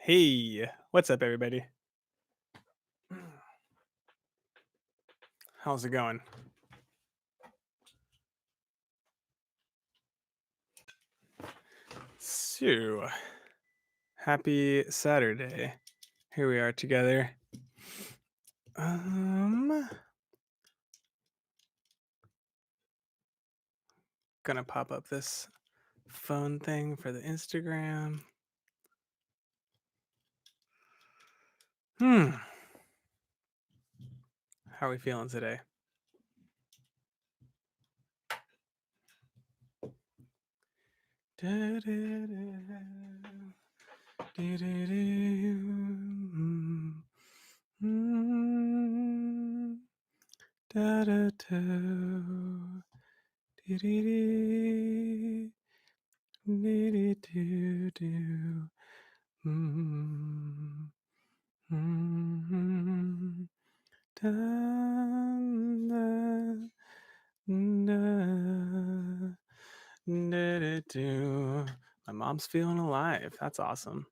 Hey, what's up, everybody? How's it going? So, happy Saturday. Here we are together. Um, gonna pop up this phone thing for the Instagram. Hmm, how are we feeling today? Mm, da-da-do, dee-dee-dee, dee-dee-doo-doo, mm, mm, da-da, da, da-da-do. My mom's feeling alive. That's awesome.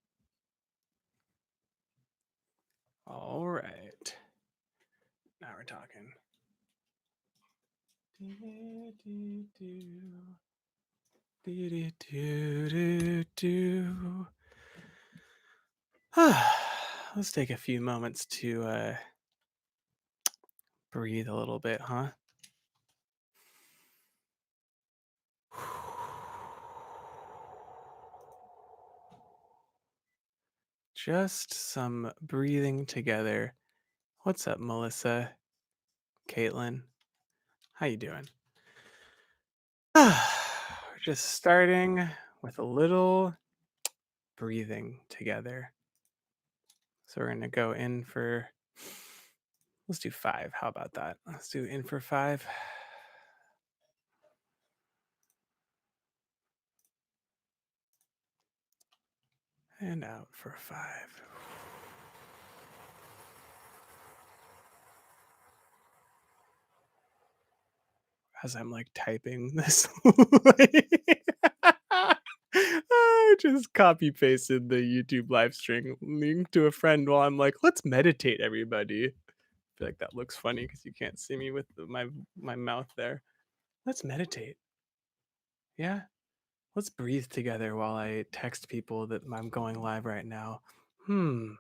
All right. Now we're talking. Let's take a few moments to breathe a little bit, huh? Just some breathing together. What's up, Melissa? Caitlin? How you doing? We're just starting with a little breathing together. So we're gonna go in for, let's do 5. How about that? Let's do in for 5 and out for 5. As I'm like typing this. I just copy pasted the YouTube live stream link to a friend while I'm like, let's meditate, everybody. I feel like that looks funny because you can't see me with my mouth there. Let's meditate. Yeah. Let's breathe together while I text people that I'm going live right now. Hmm.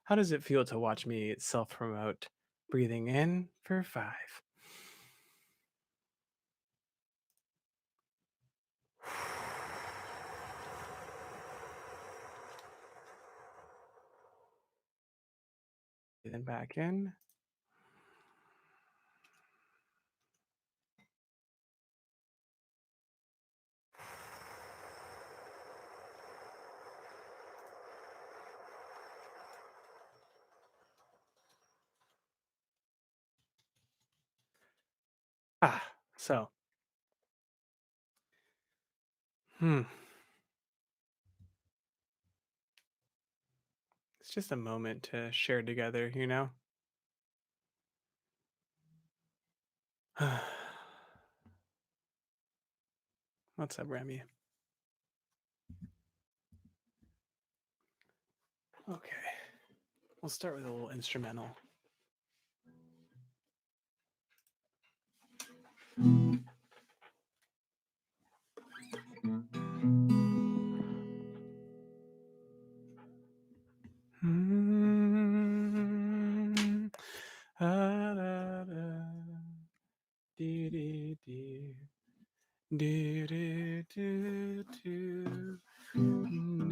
How does it feel to watch me self promote? Breathing in for 5. Breathing back in. So, hmm. It's just a moment to share together, you know? What's up, Remy? Okay. We'll start with a little instrumental. Mm, ah, da, da, dee, dee, dee, dee, dee, doo, doo, mm.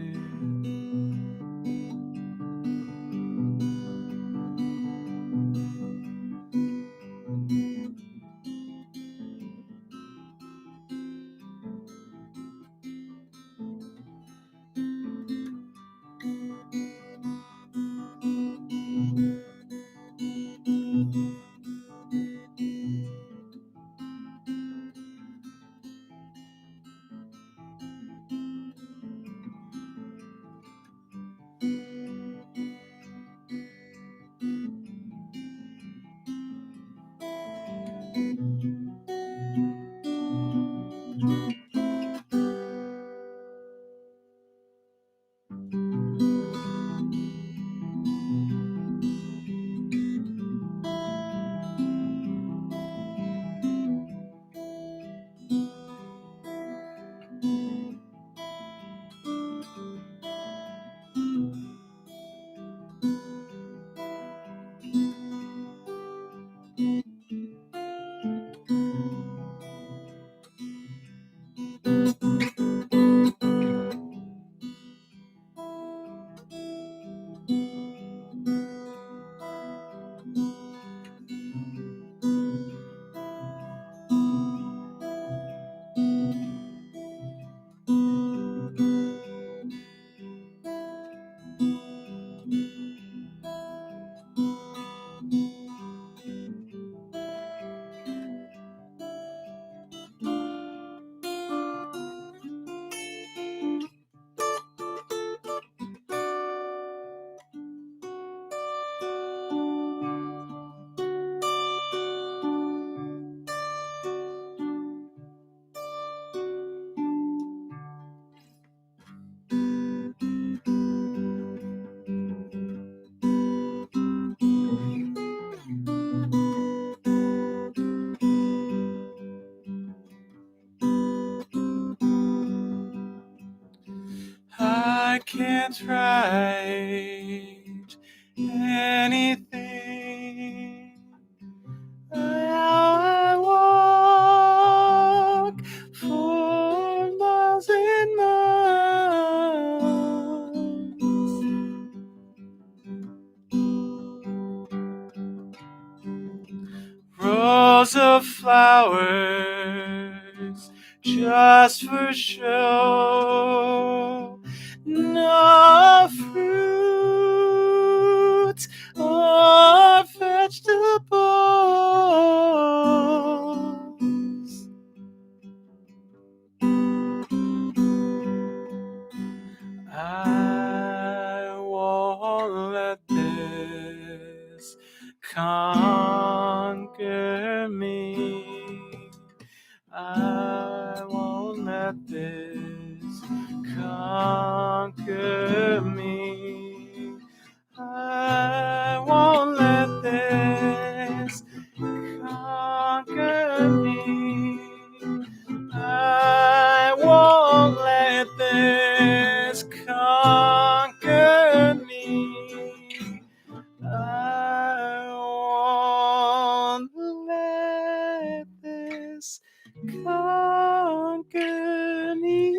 can't write anything. I walk for miles and miles. Rows of flowers just for show. No fruit or vegetables. I won't let this conquer me. I won't let this conquer me. I won't let this conquer me. I won't let this conquer me. I won't let this conquer me.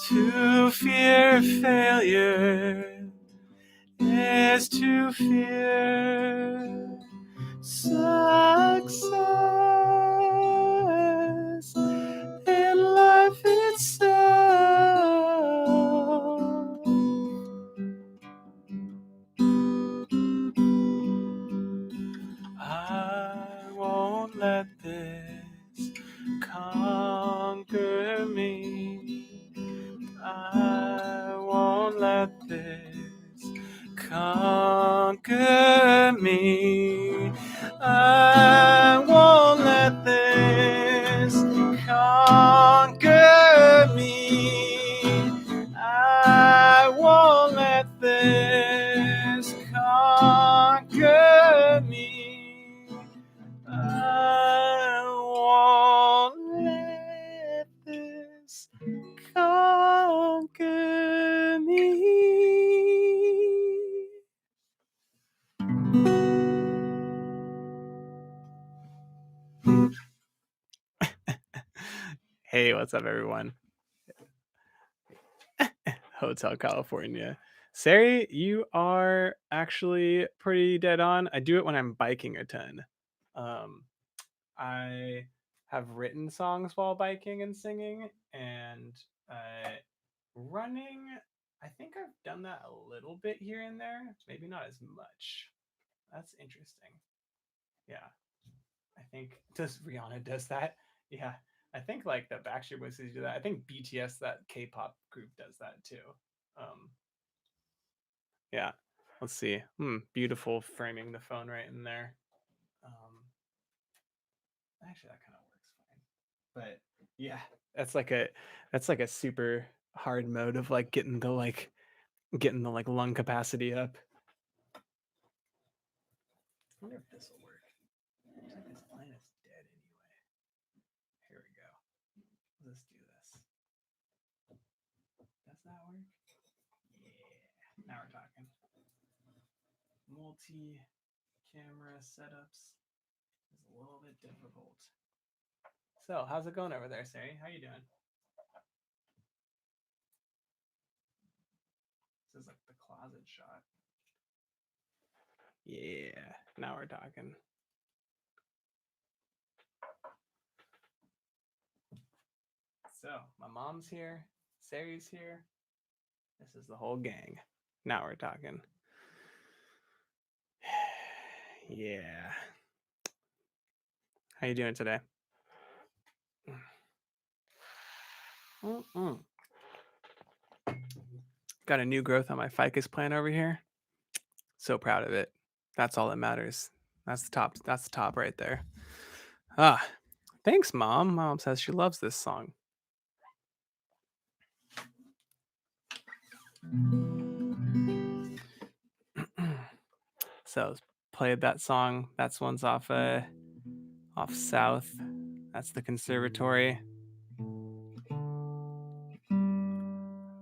To fear failure is to fear success in life itself. I won't let this conquer me. I won't let this conquer me. I won't let this conquer me. I won't let this conquer me. I won't let this conquer me. Hey, what's up, everyone? Hotel California. Sari, you are actually pretty dead on. I do it when I'm biking a ton. Um, I have written songs while biking and singing, and running. I think I've done that a little bit here and there, maybe not as much. That's interesting. Yeah, I think does Rihanna does that? Yeah, I think like the Backstreet Boys do that. I think BTS, that K-pop group, does that too. Um, yeah, let's see. Beautiful framing the phone right in there. Um, Actually, that kind of works fine. But yeah, that's like a super hard mode of like getting the like lung capacity up. I wonder if this will work. Looks like this line is dead anyway. Here we go. Let's do this. Does that work? Yeah. Now we're talking. Multi-camera setups is a little bit difficult. So, how's it going over there, Sari? How you doing? This is like the closet shot. Yeah. Now we're talking. So, my mom's here. Sari's here. This is the whole gang. Now we're talking. Yeah. How you doing today? Mm-mm. Got a new growth on my ficus plant over here. So proud of it. That's all that matters. That's the top. That's the top right there. Ah, thanks, Mom. Mom says she loves this song. So played that song. That's one's off South. That's the Conservatory.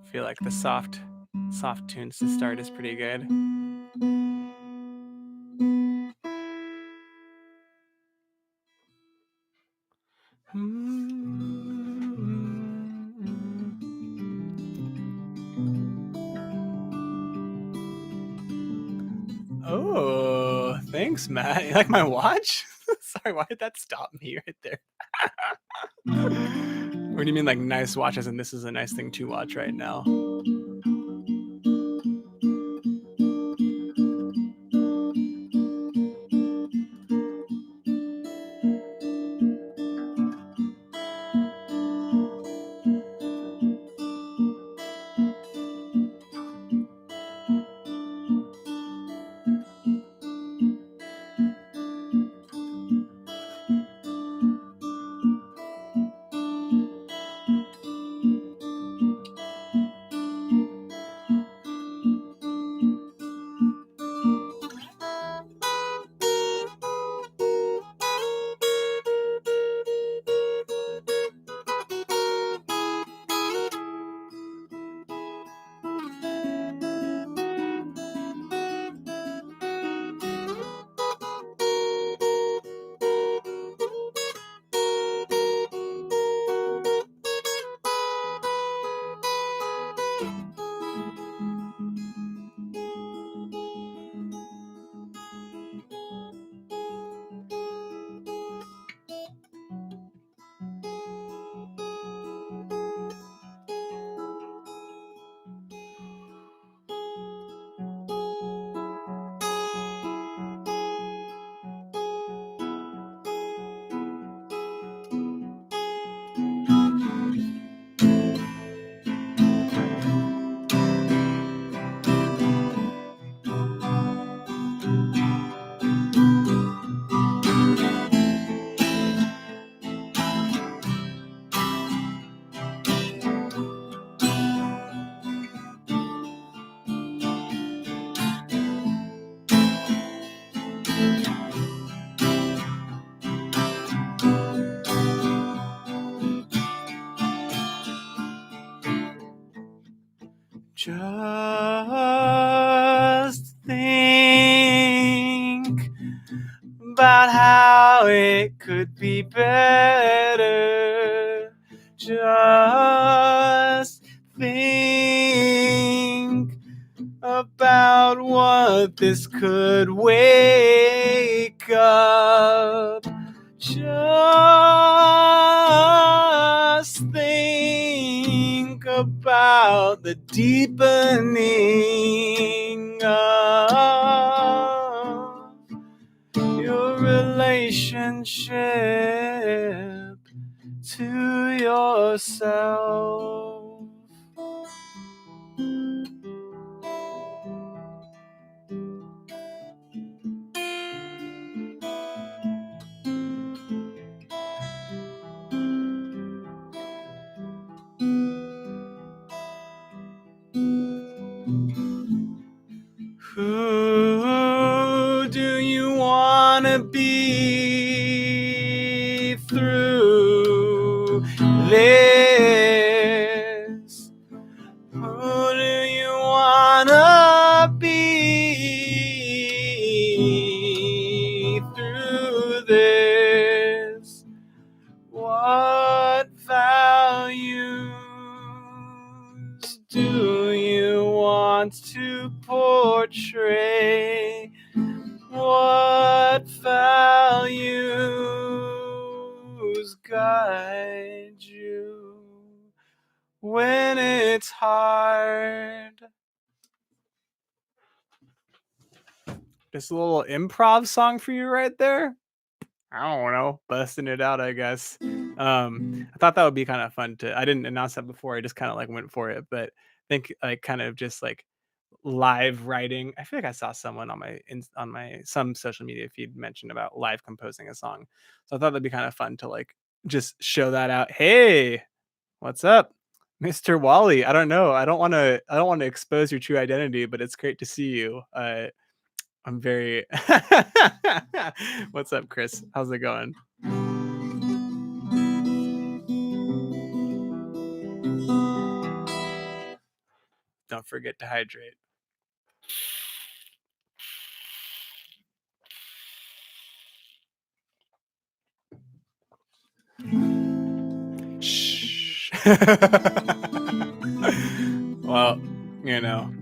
Feel like the soft tunes to start is pretty good. Oh, thanks, Matt. You like my watch? Sorry, why did that stop me right there? What do you mean, like nice watches? And this is a nice thing to watch right now. Just think about how it could be better. Just think about what this could wake up. Just think about the deepening of your relationship to yourself. Who do you want to be through this? Who do you want to be through this? What values do you want to portray? What values guide you when it's hard? Just a little improv song for you right there. I don't know, busting it out, I guess. I thought that would be kind of fun to. I didn't announce that before. I just kind of like went for it, but I think like kind of just like live writing. I feel like I saw someone on my some social media feed mention about live composing a song. So I thought that'd be kind of fun to like just show that out. Hey, what's up? Mr. Wally, I don't know. I don't wanna expose your true identity, but it's great to see you. I'm very What's up, Chris? How's it going? Don't forget to hydrate. Shh. Well, you know.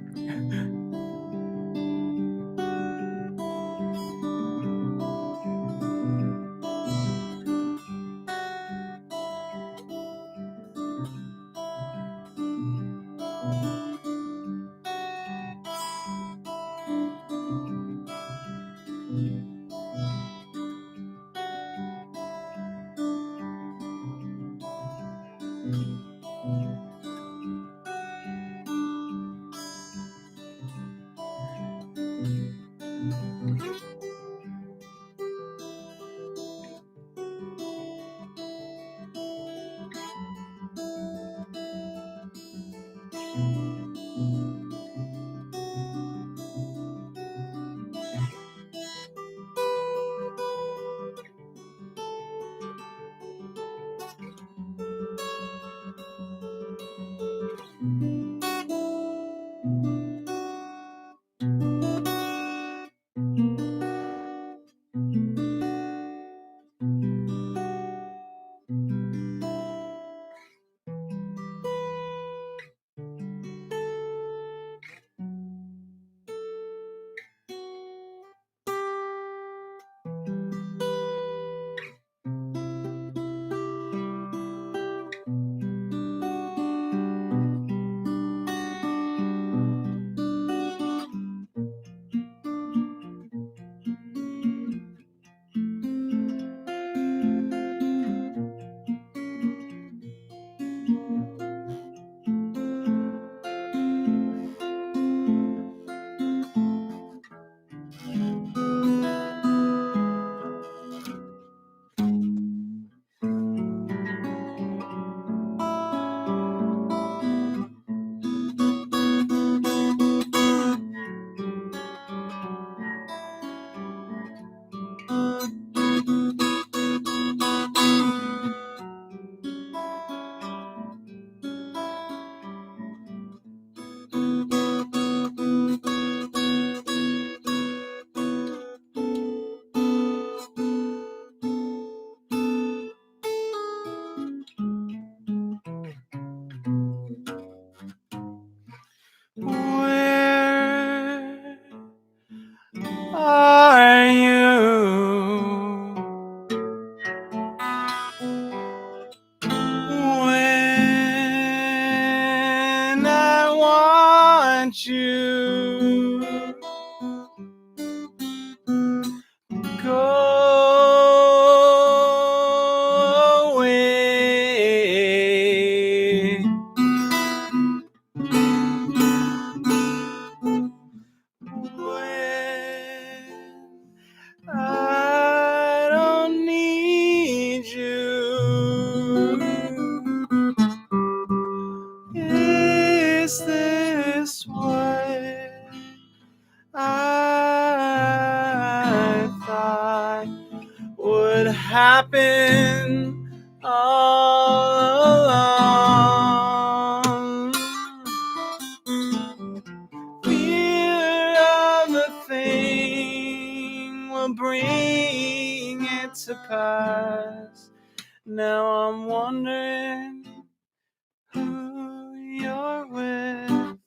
Where are you when I want you? Go away. When I don't need you. Is this what I thought would happen all along? Fear of the thing will bring it to pass. Now I'm wondering who you're with.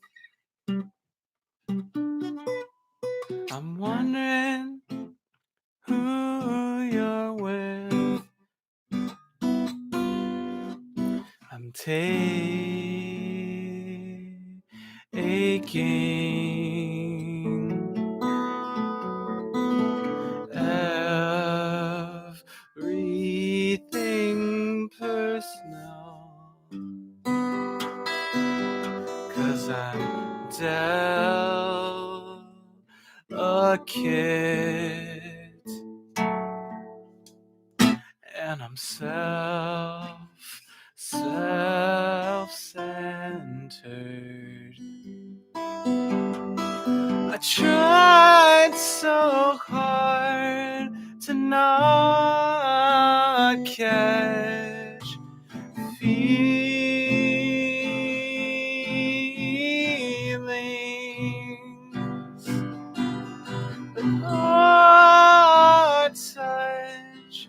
I'm wondering who you're with. I'm aching everything personal, 'cause I'm delicate and I'm self-centered. entered. I tried so hard to not catch feelings, but our touch,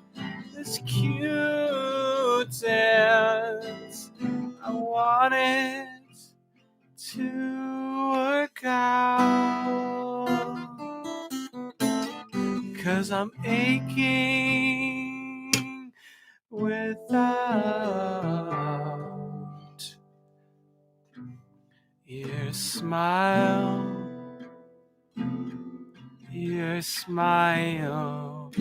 this cute dance, I want it to work out, 'cause I'm aching without your smile, your smile,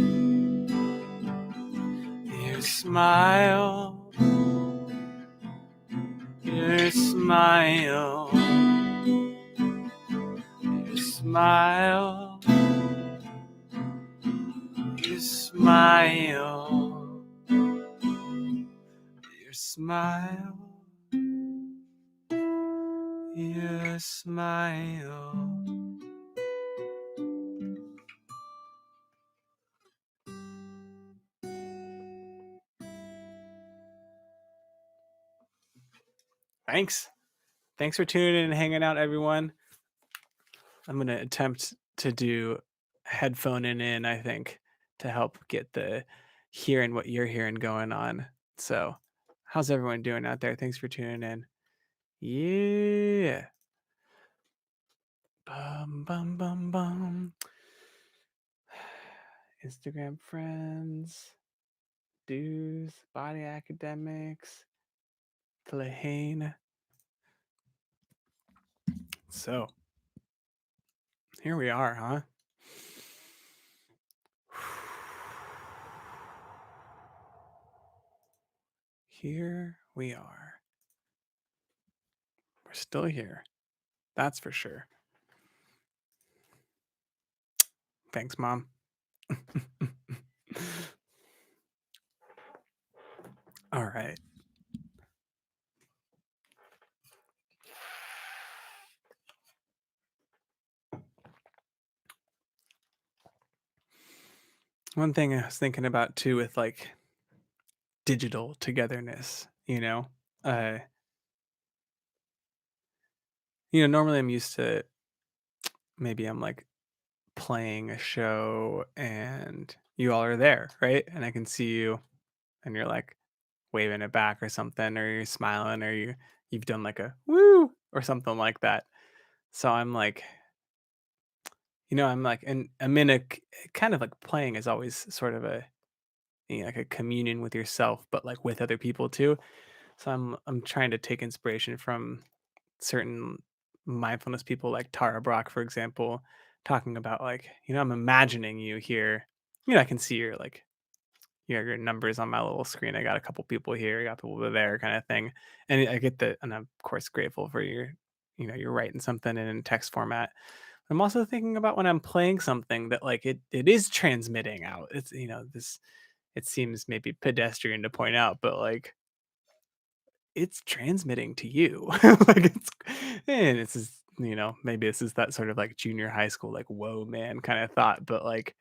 your smile, your smile, your smile, your smile, your smile, your smile. Thanks. Thanks for tuning in and hanging out, everyone. I'm going to attempt to do headphone in, I think, to help get the hearing what you're hearing going on. So, how's everyone doing out there? Thanks for tuning in. Yeah. Bum, bum, bum, bum. Instagram friends, dues, body academics, Lahane. So, here we are, huh? Here we are. We're still here. That's for sure. Thanks, Mom. All right. One thing I was thinking about too with like digital togetherness, uh, normally I'm used to maybe I'm like playing a show and you all are there, right? And I can see you and you're like waving it back or something, or you're smiling, or you've done like a woo or something like that. So I'm like, I'm like, and I'm in a kind of like playing is always sort of a like a communion with yourself, but like with other people too. So I'm trying to take inspiration from certain mindfulness people like Tara Brock, for example, talking about like, I'm imagining you here. I can see your like your numbers on my little screen. I got a couple people here, I got people over there kind of thing. And I get that, and I'm of course grateful for your, you're writing something in text format. I'm also thinking about when I'm playing something that like it is transmitting out. It's this it seems maybe pedestrian to point out, but like it's transmitting to you. Like and it's just, maybe this is that sort of like junior high school, like, whoa, man, kind of thought, but like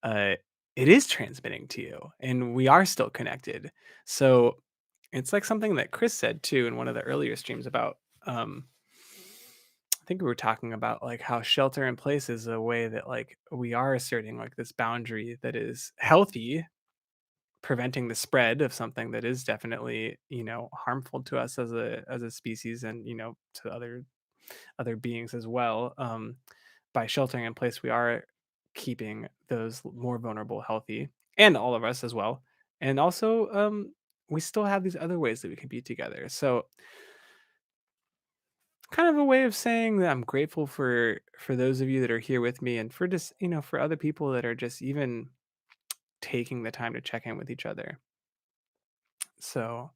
uh it is transmitting to you and we are still connected. So it's like something that Chris said too in one of the earlier streams about I think we were talking about like how shelter in place is a way that like we are asserting like this boundary that is healthy, preventing the spread of something that is definitely harmful to us as a species, and to other beings as well. By sheltering in place we are keeping those more vulnerable healthy, and all of us as well. And also we still have these other ways that we can be together. So kind of a way of saying that I'm grateful for those of you that are here with me, and for just for other people that are just even taking the time to check in with each other. So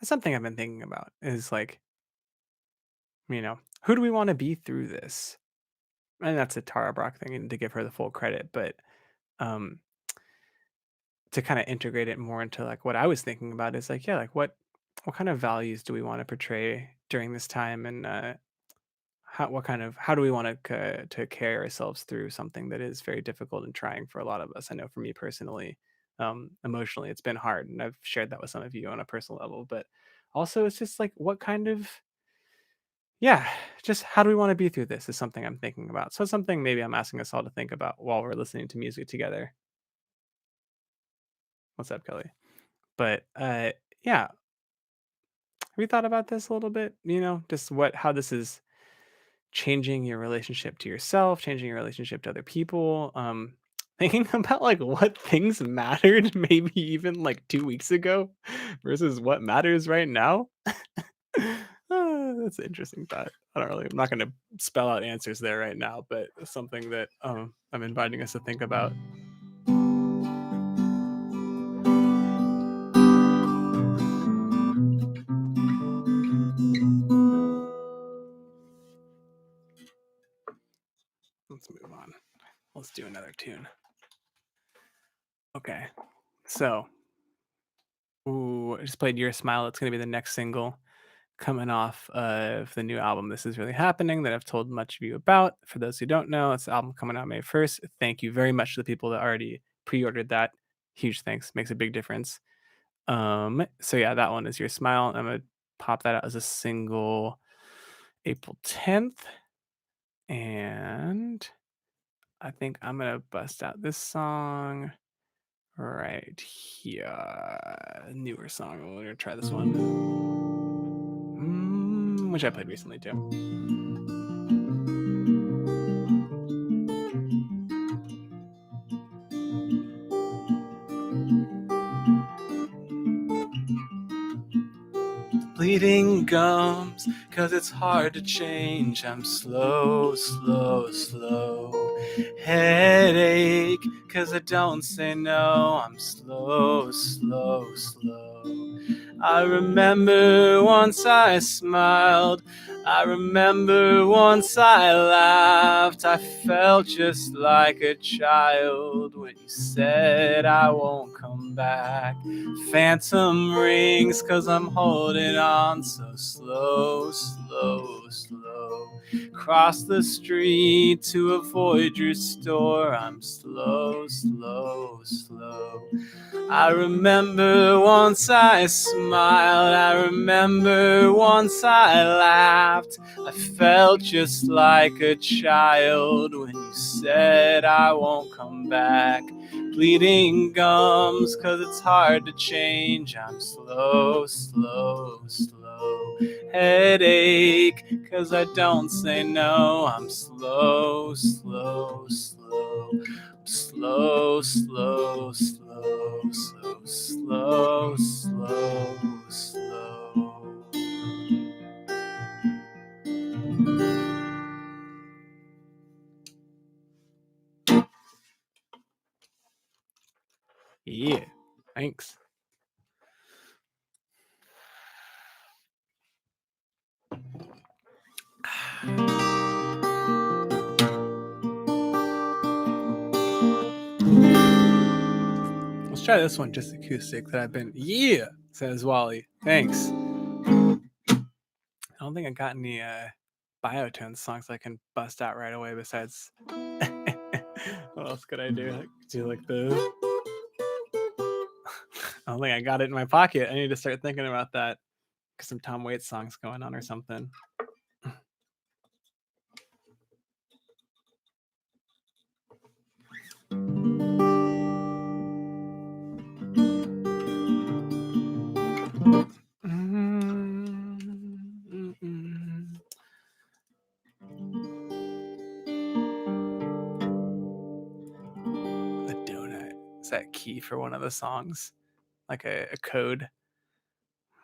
that's something I've been thinking about is like, who do we want to be through this? And that's a Tara Brock thing, and to give her the full credit, but um, to kind of integrate it more into like what I was thinking about is like, yeah, like what kind of values do we want to portray during this time, and how do we want to carry ourselves through something that is very difficult and trying for a lot of us. I know for me personally, emotionally, it's been hard, and I've shared that with some of you on a personal level. But also, it's just like what kind of yeah, just how do we want to be through this is something I'm thinking about. So it's something maybe I'm asking us all to think about while we're listening to music together. What's up, Kelly? But yeah, have you thought about this a little bit? Just how this is changing your relationship to yourself, changing your relationship to other people, thinking about like what things mattered maybe even like 2 weeks ago versus what matters right now. That's an interesting thought. I'm not going to spell out answers there right now, but it's something that I'm inviting us to think about. Let's move on. Let's do another tune. Okay. So, ooh, I just played Your Smile. It's going to be the next single coming off of the new album. This is really happening that I've told much of you about. For those who don't know, it's the album coming out May 1st. Thank you very much to the people that already pre-ordered that. Huge thanks. Makes a big difference. So yeah, that one is Your Smile. I'm gonna pop that out as a single April 10th. And I think I'm gonna bust out this song right here. Newer song. We're gonna try this one. Which I played recently too. Bleeding gums, cause it's hard to change. I'm slow, slow, slow. Headache, cause I don't say no. I'm slow, slow, slow. I remember once I smiled. I remember once I laughed. I felt just like a child when you said I won't come back. Phantom rings, cause I'm holding on so slow, slow, slow. Cross the street to avoid your store. I'm slow, slow, slow. I remember once I smiled. I remember once I laughed. I felt just like a child when you said I won't come back. Bleeding gums, cause it's hard to change. I'm slow, slow, slow. Headache, cause I don't say no. I'm slow, slow, slow. Slow, slow, slow, so slow, slow, slow. Yeah, thanks. Let's try this one just acoustic that I've been. Yeah, says Wally. Thanks. I don't think I got any Biotone songs I can bust out right away besides. What else could I do? Do like the. I don't think I got it in my pocket. I need to start thinking about that. Some Tom Waits songs going on or something. The donut. Is that key for one of the songs? Like a code?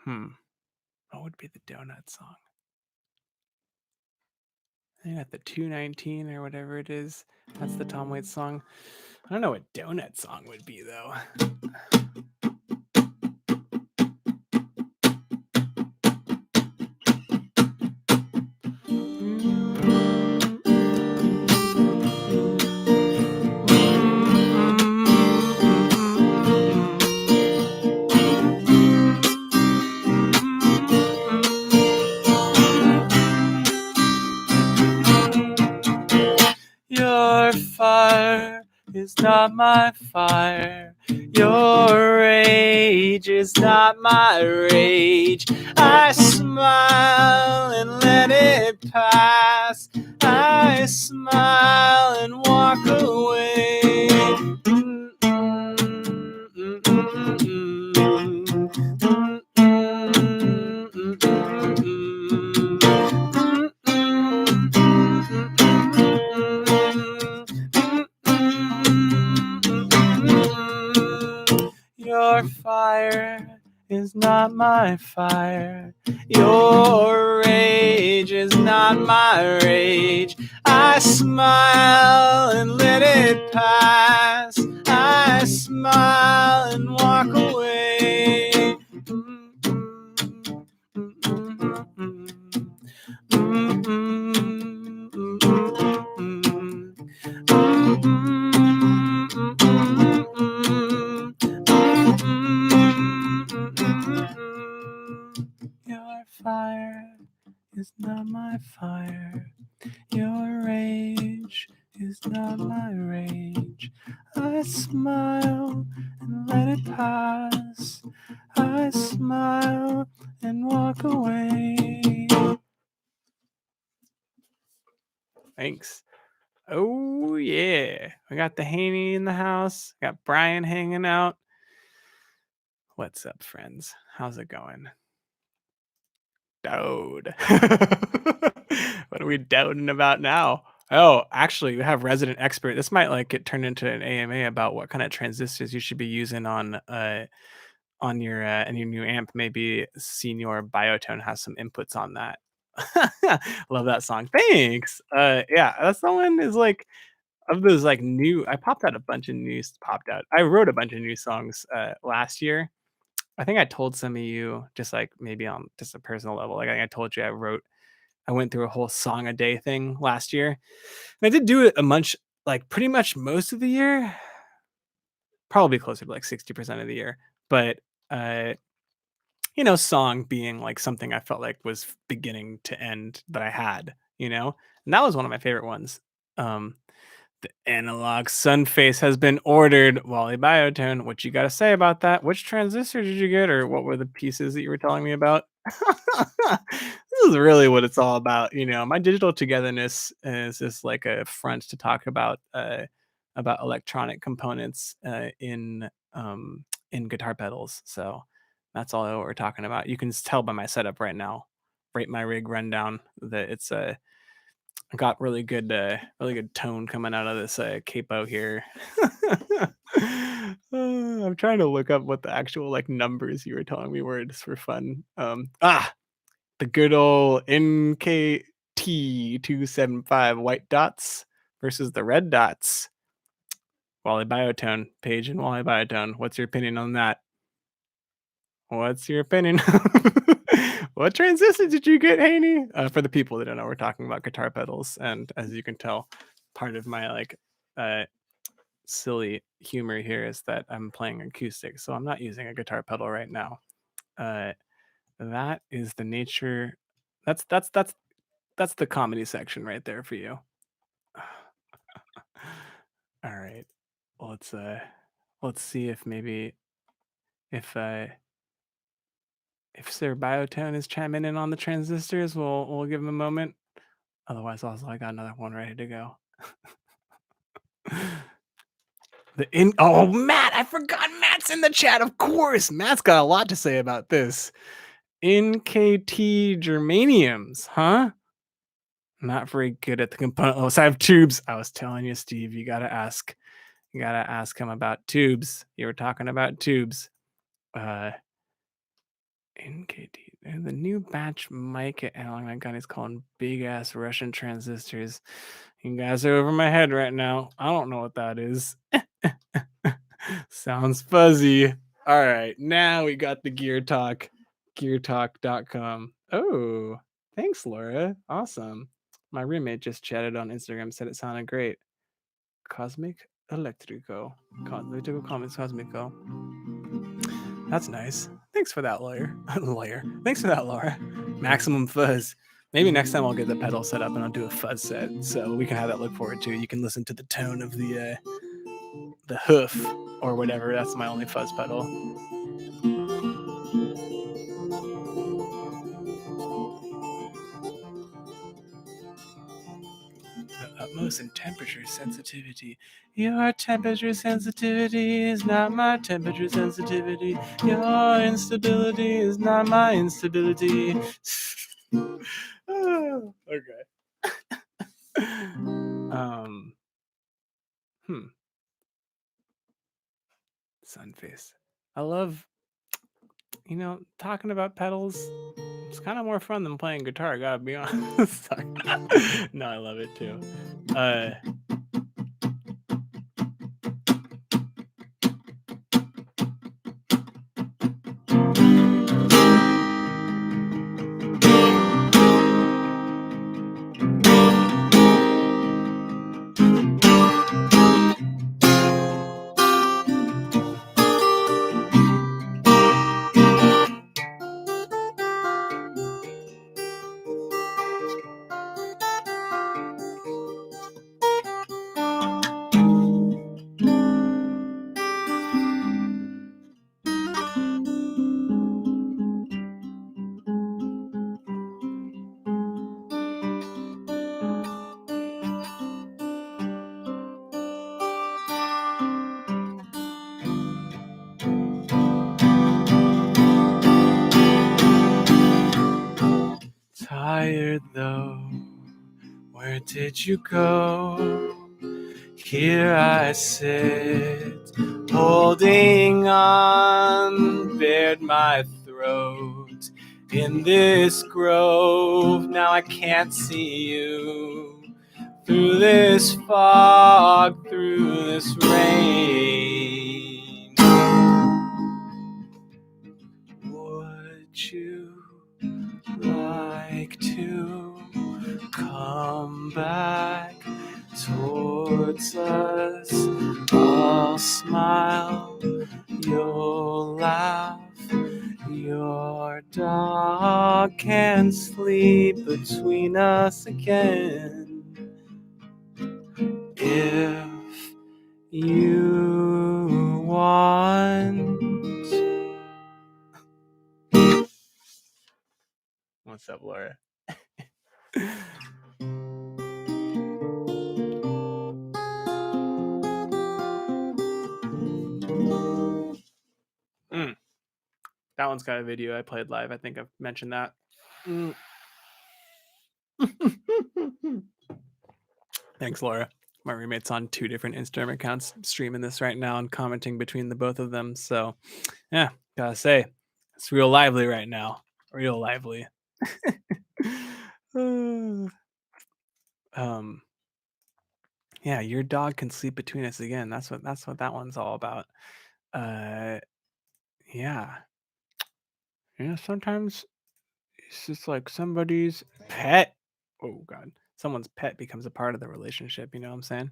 What would be the donut song? I got the 219 or whatever it is. That's the Tom Waits song. I don't know what donut song would be though. is not my fire. Your rage is not my rage. I smile and let it pass. I smile and walk away. Your fire is not my fire. Your rage is not my rage. I smile and let it pass. I smile and walk away. Your fire is not my fire. Your rage is not my rage. I smile and let it pass. I smile and walk away. Thanks. Oh, yeah. We got the Haney in the house. Got Brian hanging out. What's up, friends? How's it going? Dode. What are we doubting about now? Oh, actually, we have resident expert. This might like get turned into an AMA about what kind of transistors you should be using on your new amp. Maybe Senior Biotone has some inputs on that. Love that song. Thanks. Yeah, that song is like of those like new. I popped out a bunch of new popped out. I wrote a bunch of new songs last year. I think I told some of you just like maybe on just a personal level. Like I think I told you I went through a whole song a day thing last year. And I did do it a bunch like pretty much most of the year. Probably closer to like 60% of the year. But uh song being like something I felt like was beginning to end that I had. And that was one of my favorite ones. Um the analog sun face has been ordered. Wally Biotone, what you got to say about that? Which transistor did you get, or what were the pieces that you were telling me about? This is really what it's all about. My digital togetherness is just like a front to talk about electronic components in guitar pedals. So that's all we're talking about. You can tell by my setup right now, rate my rig rundown, that it's a got really good tone coming out of this capo here. I'm trying to look up what the actual like numbers you were telling me were just for fun. The good old NKT275 white dots versus the red dots. Wally Biotone, Page and Wally Biotone. What's your opinion on that? What's your opinion? What transistor did you get, Haney? For the people that don't know, we're talking about guitar pedals, and as you can tell, part of my like silly humor here is that I'm playing acoustic, so I'm not using a guitar pedal right now. That is the nature. That's the comedy section right there for you. All right, let's see if maybe if Sir Biotone is chiming in on the transistors, we'll give him a moment. Otherwise, also I got another one ready to go. Oh, Matt, I forgot Matt's in the chat. Of course, Matt's got a lot to say about this. NKT germaniums, huh? Not very good at the component. Oh, so I have tubes. I was telling you, Steve, you gotta ask him about tubes. You were talking about tubes. NKT. And the new batch mic at Allen I got is calling big ass Russian transistors. You guys are over my head right now. I don't know what that is. Sounds fuzzy. All right, now we got the gear talk. Geartalk.com. Oh, thanks, Laura. Awesome. My roommate just chatted on Instagram, said it sounded great. Cosmic Electrico. Electrico Comments Cosmico. That's nice. Thanks for that, lawyer. Thanks for that, Laura. Maximum fuzz. Maybe next time I'll get the pedal set up and I'll do a fuzz set, so we can have that look forward to. You can listen to the tone of the the hoof or whatever. That's my only fuzz pedal. The utmost in temperature sensitivity. Your temperature sensitivity is not my temperature sensitivity. Your instability is not my instability. Okay. um. Sun face. I love, talking about pedals. It's kind of more fun than playing guitar. I gotta be honest. No, I love it too. Tired though, where did you go? Here I sit, holding on, bared my throat in this grove. Now I can't see you through this fog, through this rain. Would you like to come back towards us? I'll smile, you'll laugh. Your dog can sleep between us again. If you want. What's up, Laura? That one's got a video I played live. I think I've mentioned that. Thanks, Laura. My roommate's on 2 different Instagram accounts streaming this right now and commenting between the both of them. So, yeah, gotta say, it's real lively right now. Real lively. Yeah, your dog can sleep between us again. That's what that one's all about. Yeah. Sometimes it's just like somebody's pet. Oh God, someone's pet becomes a part of the relationship. You know what I'm saying?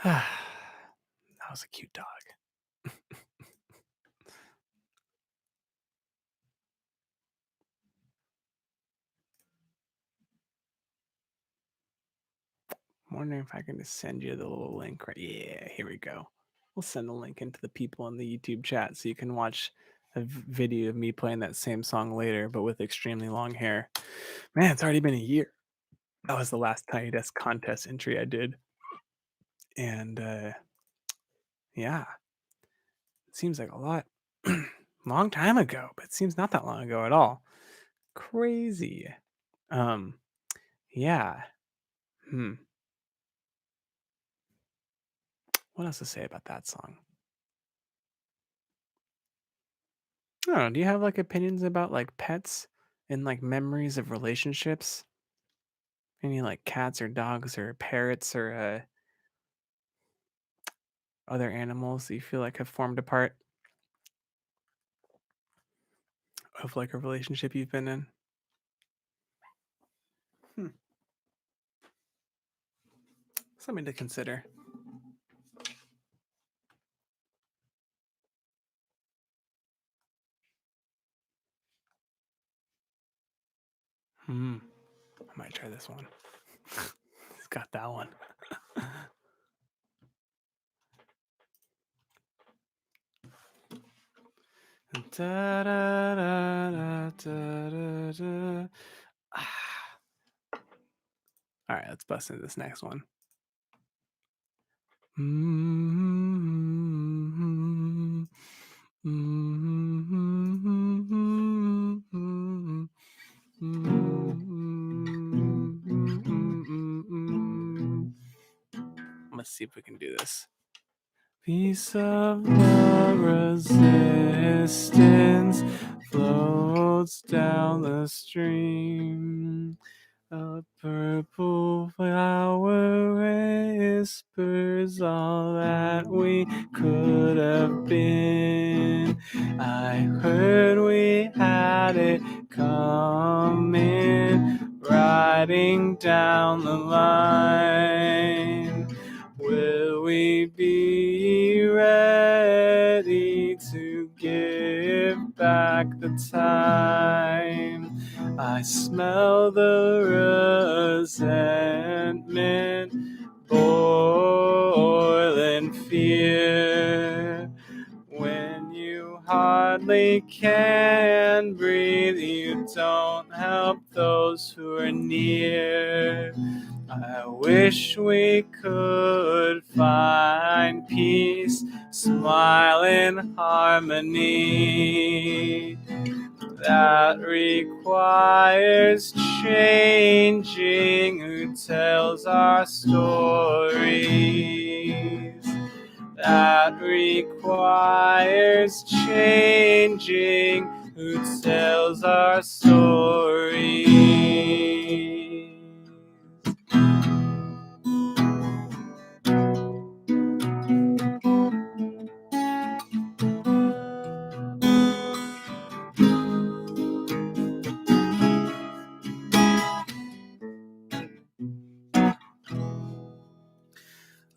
That was a cute dog. I'm wondering if I can just send you the little link right. Yeah, here we go. We'll send the link into the people in the YouTube chat so you can watch a video of me playing that same song later, but with extremely long hair. Man, it's already been a year. That was the last Tiny Desk contest entry I did. And yeah, it seems like a lot. Long time ago, but it seems not that long ago at all. Crazy. Yeah. What else to say about that song? I don't know. Do you have like opinions about like pets and like memories of relationships? Any like cats or dogs or parrots or other animals that you feel like have formed a part of like a relationship you've been in? Something to consider. I might try this one. It's got that one. Da, da, da, da, da, da, da. All right, let's bust into this next one. Let's see if we can do this. Piece of the resistance floats down the stream. A purple flower whispers all that we could have been. I heard we had it coming, riding down the line. Will we be ready to give back the time? I smell the resentment, boiling fear. When you hardly can breathe, you don't help those who are near. I wish we could find peace, smile in harmony. That requires changing who tells our stories. That requires changing who tells our stories.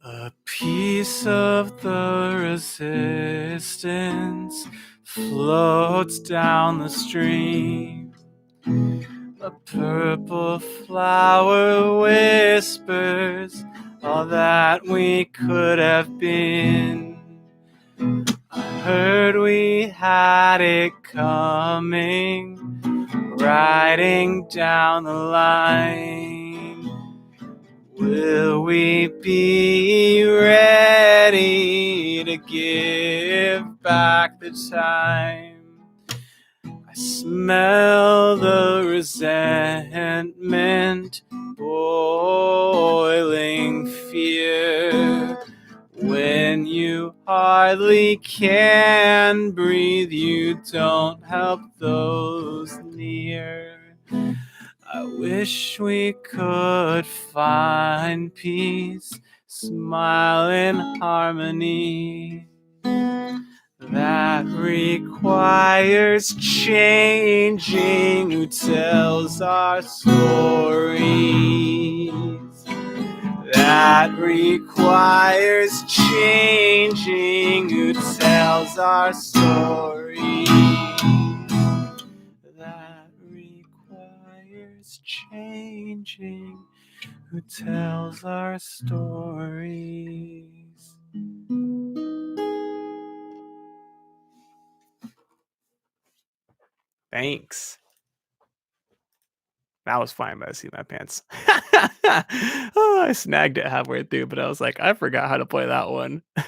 A piece of the resistance floats down the stream. A purple flower whispers all that we could have been. I heard we had it coming, riding down the line. Will we be ready to give back the time? I smell the resentment, boiling fear. When you hardly can breathe, you don't help those near. I wish we could find peace, smile in harmony. That requires changing who tells our stories. That requires changing who tells our stories. That requires changing who tells our stories. Thanks. That was fine, but I see my pants. Oh, I snagged it halfway through, but I was like, I forgot how to play that one. Oh,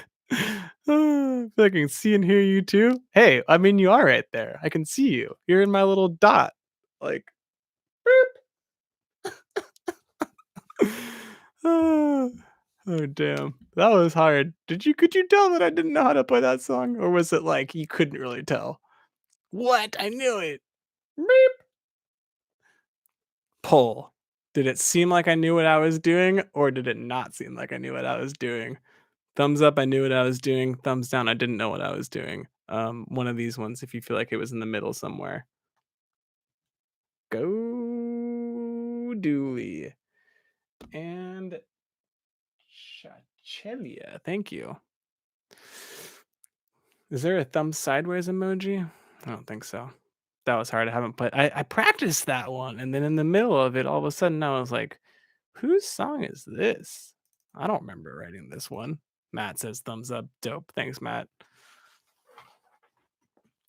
I feel like I can see and hear you too. Hey, I mean, you are right there. I can see you. You're in my little dot. Like, oh, oh, damn. That was hard. Could you tell that I didn't know how to play that song? Or was it like you couldn't really tell? What? I knew it. Beep. Pull. Did it seem like I knew what I was doing, or did it not seem like I knew what I was doing? Thumbs up, I knew what I was doing. Thumbs down, I didn't know what I was doing. One of these ones if you feel like it was in the middle somewhere. Go Dooley. And Chachelia, thank you. Is there a thumb sideways emoji? I don't think so. That was hard. I haven't played. I practiced that one, and then in the middle of it, all of a sudden, I was like, "Whose song is this?" I don't remember writing this one. Matt says thumbs up. Dope. Thanks, Matt.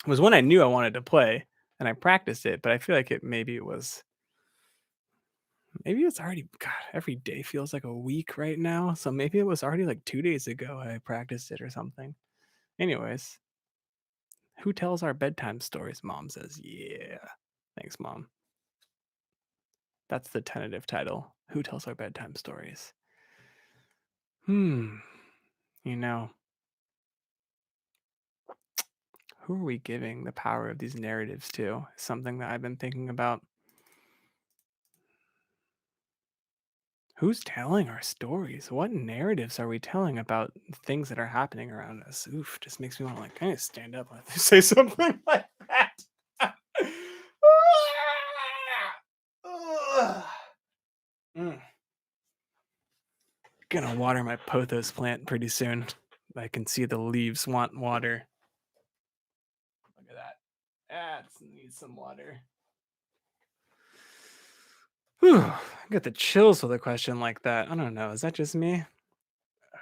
was one I knew I wanted to play, and I practiced it, but I feel like maybe it's already God, every day feels like a week right now, so maybe it was already like 2 days ago I practiced it or something. Anyways, who tells our bedtime stories? Mom says, "Yeah." Thanks, Mom. That's the tentative title. Who tells our bedtime stories? Hmm. You know, who are we giving the power of these narratives to? Something that I've been thinking about. Who's telling our stories? What narratives are we telling about things that are happening around us? Oof, just makes me want to like kind of stand up when they say something like that. Ugh. Mm. Gonna water my pothos plant pretty soon. I can see the leaves want water. Look at that. That needs some water. Whew, I get the chills with a question like that. I don't know. Is that just me?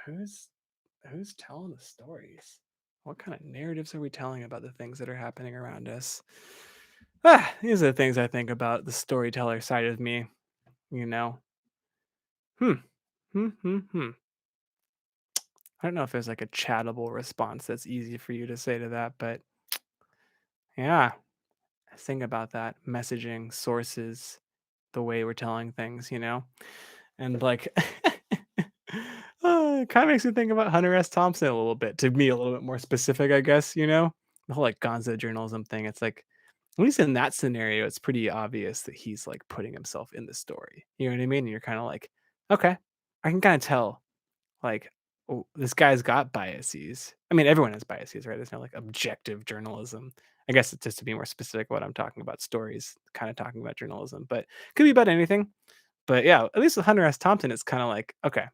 Who's who's telling the stories? What kind of narratives are we telling about the things that are happening around us? These are the things I think about the storyteller side of me, you know. Hmm. Hmm. I don't know if there's like a chattable response that's easy for you to say to that, but yeah, think about that. Messaging, sources, the way we're telling things, And like it kind of makes me think about Hunter S. Thompson a little bit, to be a little bit more specific, I guess. The whole like gonzo journalism thing. It's like, at least in that scenario, it's pretty obvious that he's like putting himself in the story. You know what I mean? And you're kind of like, okay, I can kind of tell, like, oh, this guy's got biases. I mean, everyone has biases, right? There's no like objective journalism. I guess it's just to be more specific what I'm talking about stories, kind of talking about journalism, but could be about anything. But yeah, at least with Hunter S. Thompson, it's kind of like, okay,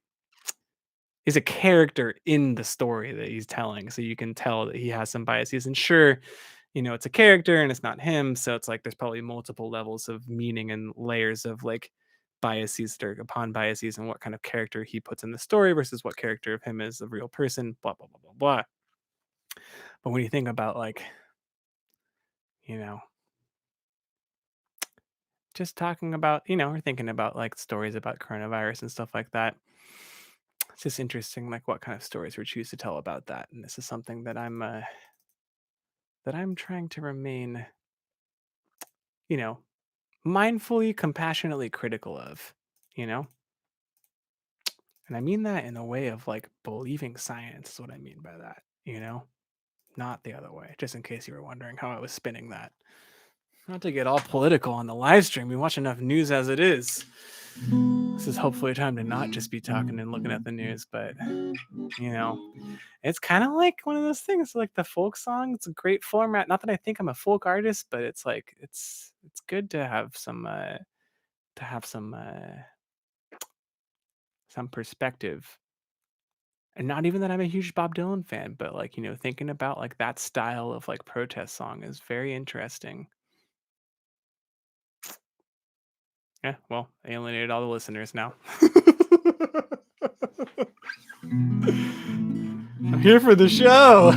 he's a character in the story that he's telling. So you can tell that he has some biases. And sure, it's a character and it's not him. So it's like there's probably multiple levels of meaning and layers of like biases that are upon biases and what kind of character he puts in the story versus what character of him is a real person, blah, blah, blah, blah, blah. But when you think about like, you know, just talking about, or thinking about like stories about coronavirus and stuff like that, it's just interesting, like what kind of stories we choose to tell about that. And this is something that I'm trying to remain, you know, mindfully, compassionately critical of, you know? And I mean that in a way of like believing science is what I mean by that. Not the other way, just in case you were wondering how I was spinning that. Not to get all political on the live stream. We watch enough news as it is. This is hopefully a time to not just be talking and looking at the news, but you know, it's kind of like one of those things, like the folk song. It's a great format. Not that I think I'm a folk artist, but it's like it's good to have some perspective. And not even that I'm a huge Bob Dylan fan, but like, thinking about like that style of like protest song is very interesting. Yeah, well, alienated all the listeners now. I'm here for the show.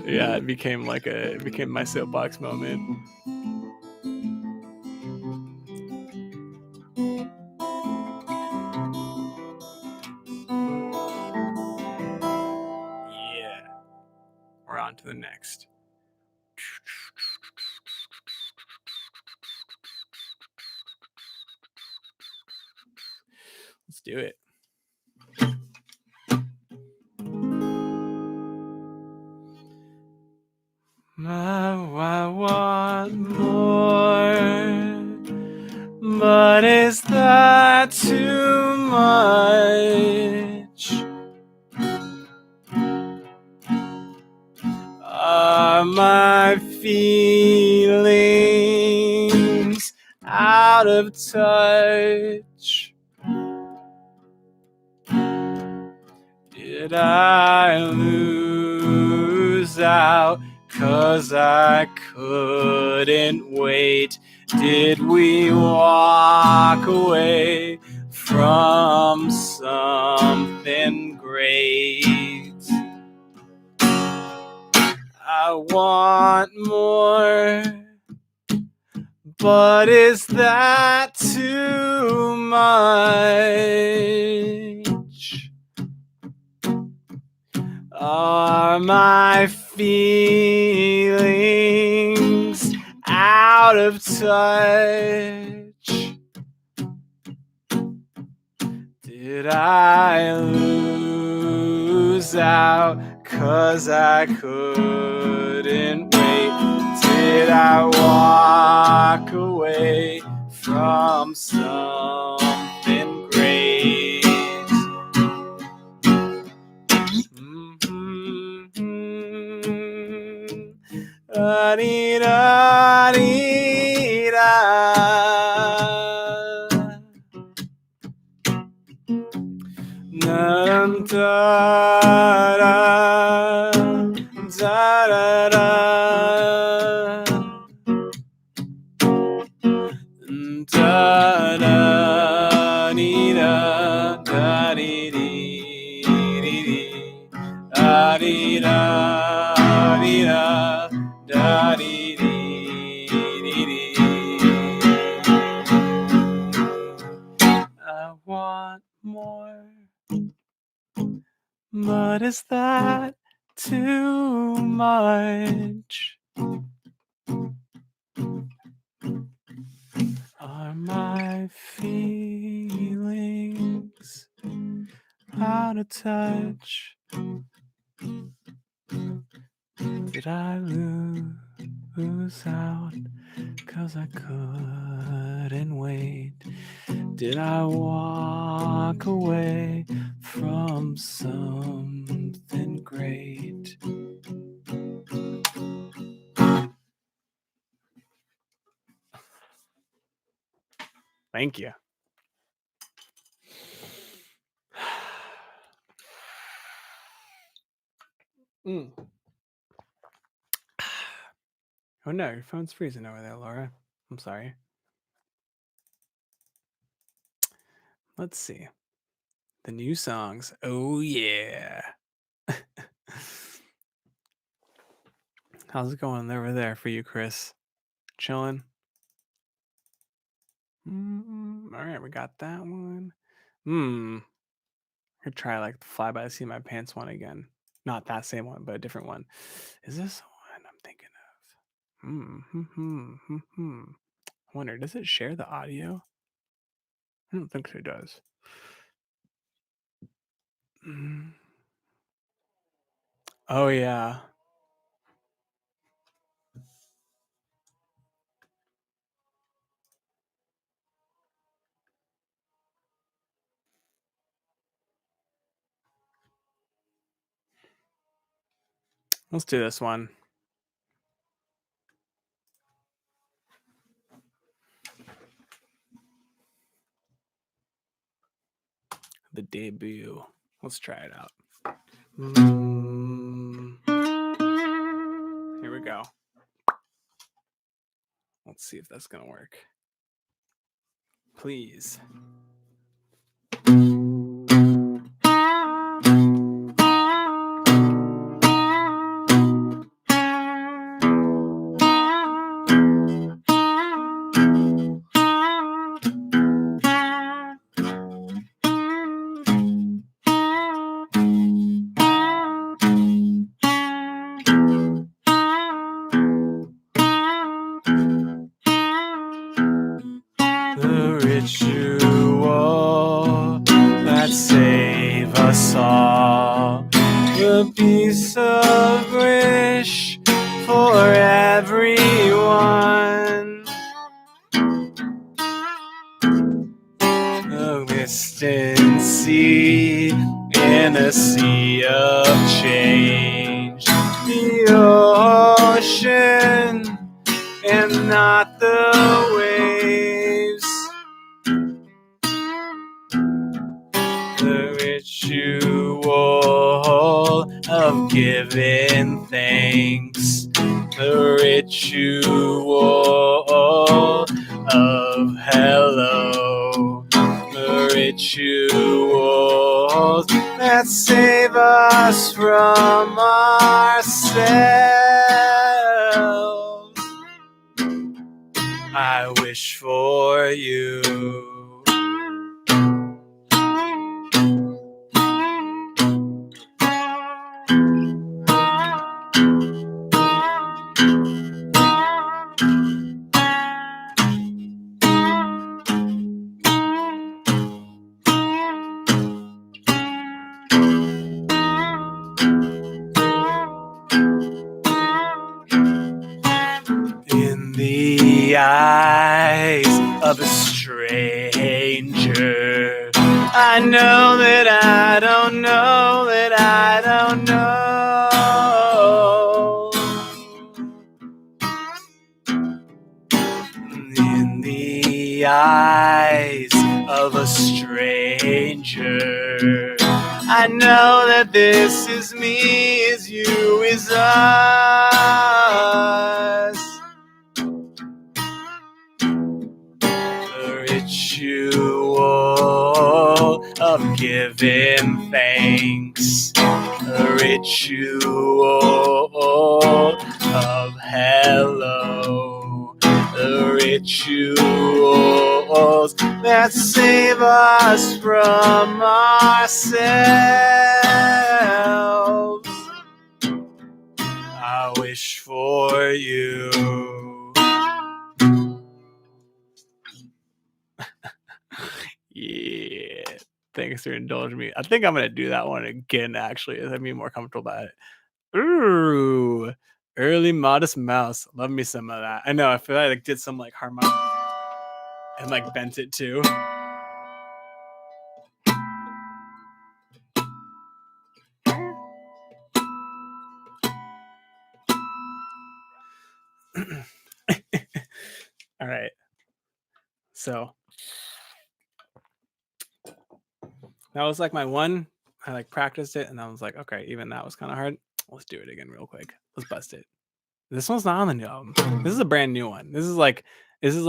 Yeah, it became my soapbox moment. Yeah, we're on to the next. Let's do it. I want more, but is that too much? Are my feelings out of touch? Did I lose out 'cause I couldn't wait? Did we walk away from something great? I want more, but is that too much? Are my feelings out of touch? Did I lose out 'cause I couldn't wait? Did I walk away from something great? Da-dee-da-dee-da. I want more, but is that too much? Are my feelings out of touch? Did I lose out 'cause I couldn't wait? Did I walk away from something great? Thank you. Oh no, your phone's freezing over there, Laura. I'm sorry. Let's see. The new songs. Oh yeah. How's it going over there for you, Chris? Chilling? All right, we got that one. I could try like the Fly by the Seat of My Pants one again. Not that same one, but a different one. Is this the one I'm thinking of? I wonder, does it share the audio? I don't think so, it does. Oh yeah. Let's do this one. The debut. Let's try it out. Here we go. Let's see if that's gonna work. Please. The ritual that save us all, the piece of wish for everyone, the distant sea in a sea of change, the ocean and not the waves, the ritual of giving thanks, the ritual of hello, the rituals that save us from ourselves. wish for you. In the eyes of a stranger, I know that I don't know that I don't know. In the eyes of a stranger, I know that this is me, is you, is us. The ritual of giving thanks, the ritual of hello, the rituals that save us from ourselves. I wish for you. Yeah. Thanks for indulging me. I think I'm gonna do that one again, actually. I'd be more comfortable about it. Ooh. Early Modest Mouse. Love me some of that. I know, I feel like I did some like harmonic and like bent it too. All right. So that was like my one. I like practiced it and I was like, okay, even that was kind of hard. Let's do it again real quick. Let's bust it. This one's not on the new album. This is a brand new one. This is like this was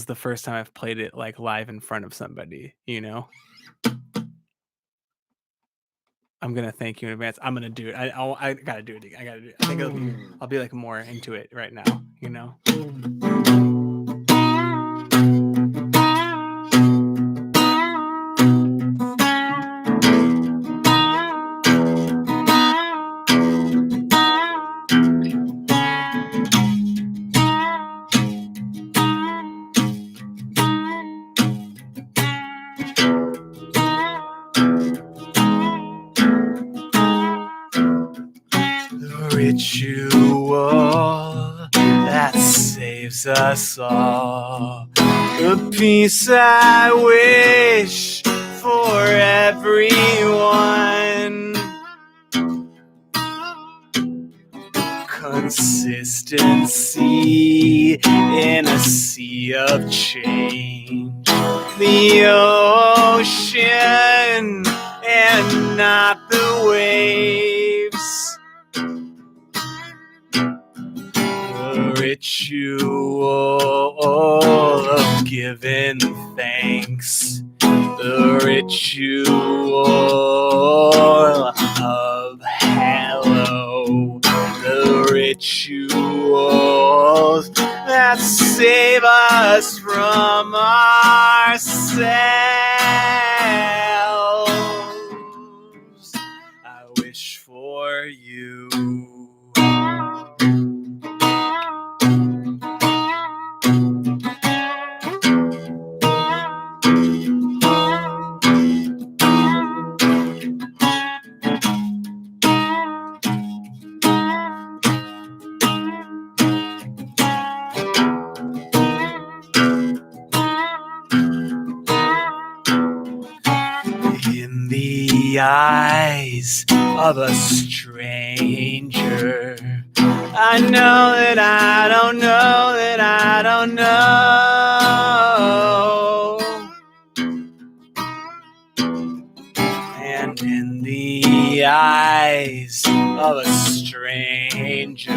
the first time I've played it like live in front of somebody, you know. I'm gonna thank you in advance. I'm gonna do it. I gotta do it. I gotta do it. I think I'll be like more into it right now, you know. Ritual that saves us all. The peace I wish for everyone. Consistency in a sea of change. The ocean and not the waves. The ritual of giving thanks. The ritual of hello. The rituals that save us from ourselves. I wish for you. In the eyes of a stranger, I know that I don't know that I don't know. And in the eyes of a stranger,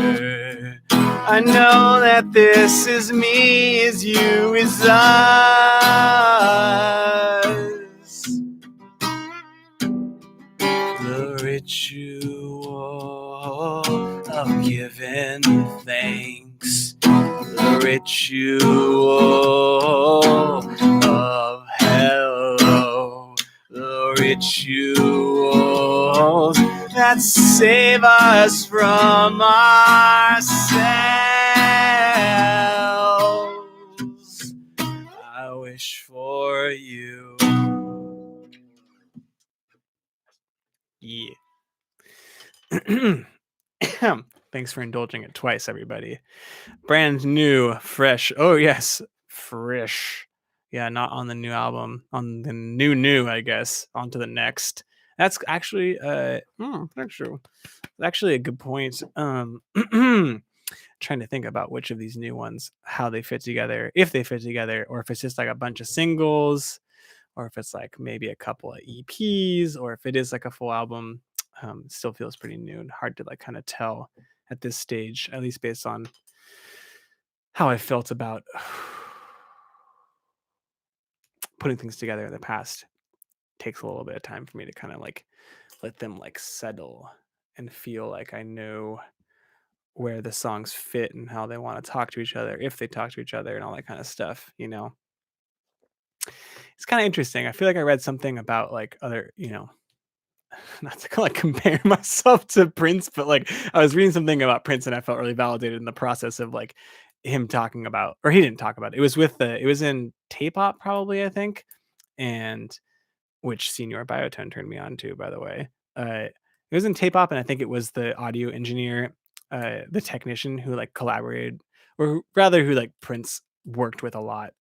I know that this is me, is you, is us. The ritual of giving thanks. The the ritual of hello, the rituals that save us from ourselves. I wish for you. Yeah. Thanks for indulging it twice, everybody. Brand new, fresh. Oh, yes, fresh. Yeah, not on the new album, on the new, I guess. On to the next. That's actually, that's true. Actually a good point. Trying to think about which of these new ones, how they fit together, if they fit together, or if it's just like a bunch of singles, or if it's like maybe a couple of EPs, or if it is like a full album. Still feels pretty new and hard to like kind of tell at this stage, at least based on how I felt about putting things together in the past. Takes a little bit of time for me to kind of like let them like settle and feel like I know where the songs fit and how they want to talk to each other, if they talk to each other and all that kind of stuff, you know. It's kind of interesting. I feel like I read something about like other, you know, not to like compare myself to Prince, but like I was reading something about Prince and I felt really validated in the process of like him talking about, or he didn't talk about it. It was with the, it was in Tape Op probably, I think. And which Senior Biotone turned me on to, by the way. It was in Tape Op, and I think it was the audio engineer, the technician who like collaborated, or rather, who like Prince worked with a lot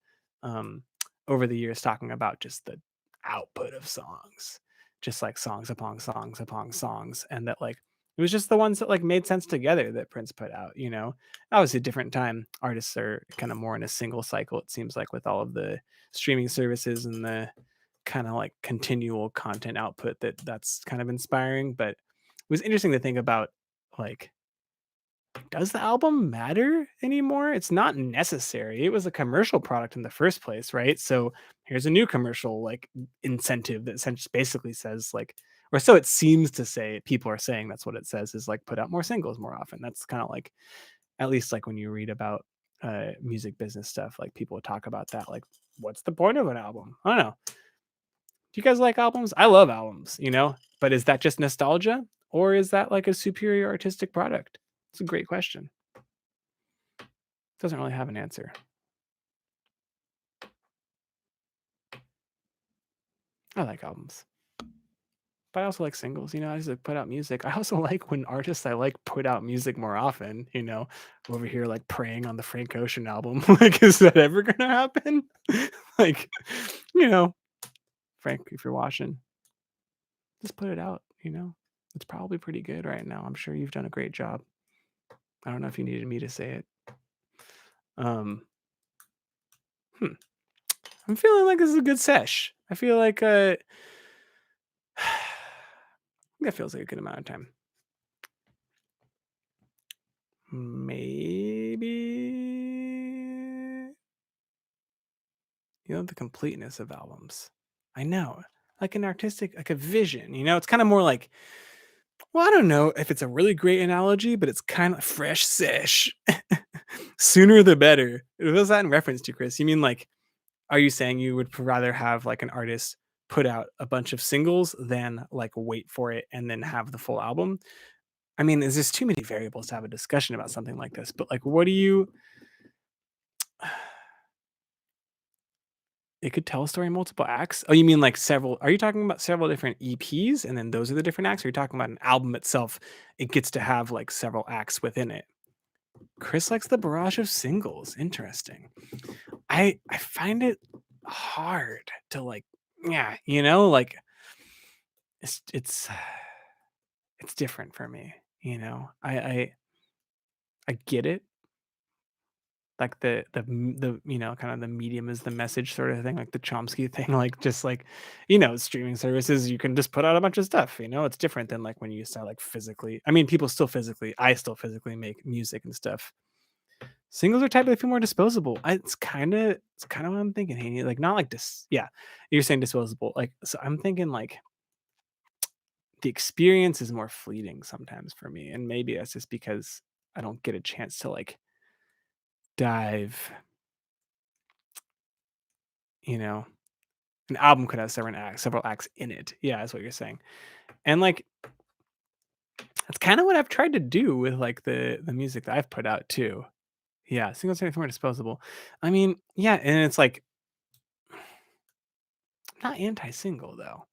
um, over the years, talking about just the output of songs, just like songs upon songs upon songs, and that like it was just the ones that like made sense together that Prince put out. You know, obviously a different time. Artists are kind of more in a single cycle. It seems like with all of the streaming services and the kind of like continual content output that's kind of inspiring. But it was interesting to think about, like, does the album matter anymore? It's not necessary. It was a commercial product in the first place, right? So here's a new commercial like incentive that basically says like, or so it seems to say, people are saying that's what it says, is like put out more singles more often. That's kind of like, at least like when you read about music business stuff, like people talk about that, like what's the point of an album? I don't know. Do you guys like albums? I love albums, you know, but is that just nostalgia, or is that like a superior artistic product? It's a great question. Doesn't really have an answer. I like albums, but I also like singles. You know, I just like put out music. I also like when artists I like put out music more often. You know, over here like praying on the Frank Ocean album. Like, is that ever gonna happen? Like, you know, Frank, if you're watching, just put it out. You know, it's probably pretty good right now. I'm sure you've done a great job. I don't know if you needed me to say it. Um, hmm. I'm feeling like this is a good sesh. I feel like that feels like a good amount of time. Maybe, you know, the completeness of albums. I know, like an artistic, like a vision. You know, it's kind of more like, well, I don't know if it's a really great analogy, but it's kind of fresh sesh. Sooner the better. What was that in reference to, Chris? You mean like, are you saying you would rather have like an artist put out a bunch of singles than like wait for it and then have the full album? I mean, there's just too many variables to have a discussion about something like this. But like, what do you? It could tell a story in multiple acts. Oh, you mean like several? Are you talking about several different EPs and then those are the different acts? Or are you talking about an album itself? It gets to have like several acts within it. Chris likes the barrage of singles. Interesting. I find it hard to like, yeah, you know, like it's it's different for me, you know. I get it. Like the you know, kind of the medium is the message sort of thing, like the Chomsky thing, like just like, you know, streaming services, you can just put out a bunch of stuff, you know. It's different than like when you used to like physically. I mean, people still physically, I still physically make music and stuff. Singles are typically more disposable. It's kind of what I'm thinking, Haney. Like not like this. Yeah, you're saying disposable. Like so, I'm thinking like the experience is more fleeting sometimes for me, and maybe that's just because I don't get a chance to like dive, you know, an album could have several acts in it. Yeah, that's what you're saying. And like that's kind of what I've tried to do with like the music that I've put out too. Yeah, singles are more disposable. I mean, yeah, and it's like not anti-single though.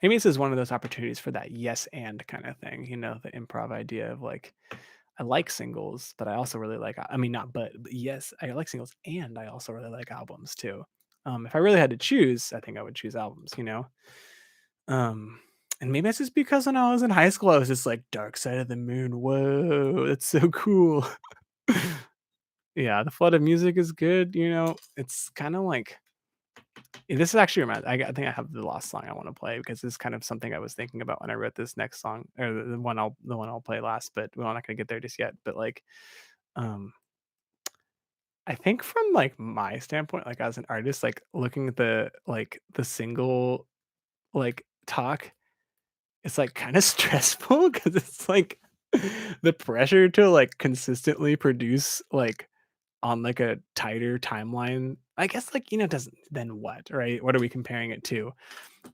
Maybe this is one of those opportunities for that yes and kind of thing, the improv idea of like I like singles, but I also really like I mean but yes, I like singles and I also really like albums too. If I really had to choose, I think I would choose albums. Um and maybe that's just because when I was in high school, I was just like Dark Side of the Moon. Whoa, that's so cool. Yeah, the flood of music is good. It's kind of like this is actually I think I have the last song I want to play because this is kind of something I was thinking about when I wrote this next song or the one I'll play last, but we're not gonna get there just yet. But like um I think from like my standpoint, like as an artist, like looking at the single talk, it's like kind of stressful because it's like the pressure to like consistently produce on like a tighter timeline. I guess doesn't then what, right? What are we comparing it to?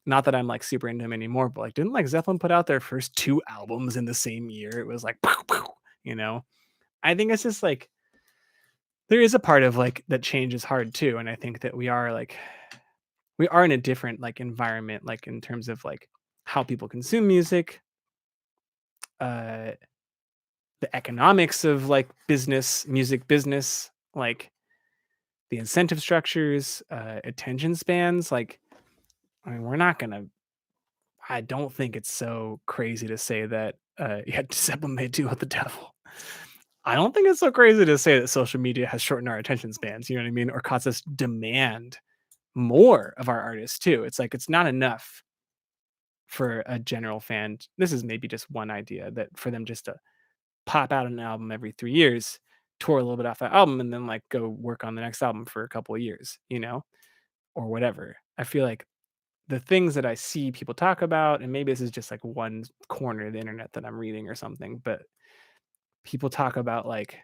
Not that I'm like super into him anymore, but like didn't like Zeppelin put out their first two albums in the same year? It was like you know. I think it's just like there is a part of like that change is hard too. And I think that we are in a different like environment, like in terms of like how people consume music, uh the economics of like music business, like the incentive structures, attention spans. Like, I mean, we're not gonna I don't think it's so crazy to say that yeah, Disciple made do with the devil. I don't think it's so crazy to say that social media has shortened our attention spans, you know what I mean? Or caused us demand more of our artists too. It's like it's not enough for a general fan. This is maybe just one idea that for them just to pop out an album every 3 years, tour a little bit off that album, and then like go work on the next album for a couple of years, or whatever. I feel like the things that I see people talk about, and maybe this is just like one corner of the internet that I'm reading or something, but people talk about like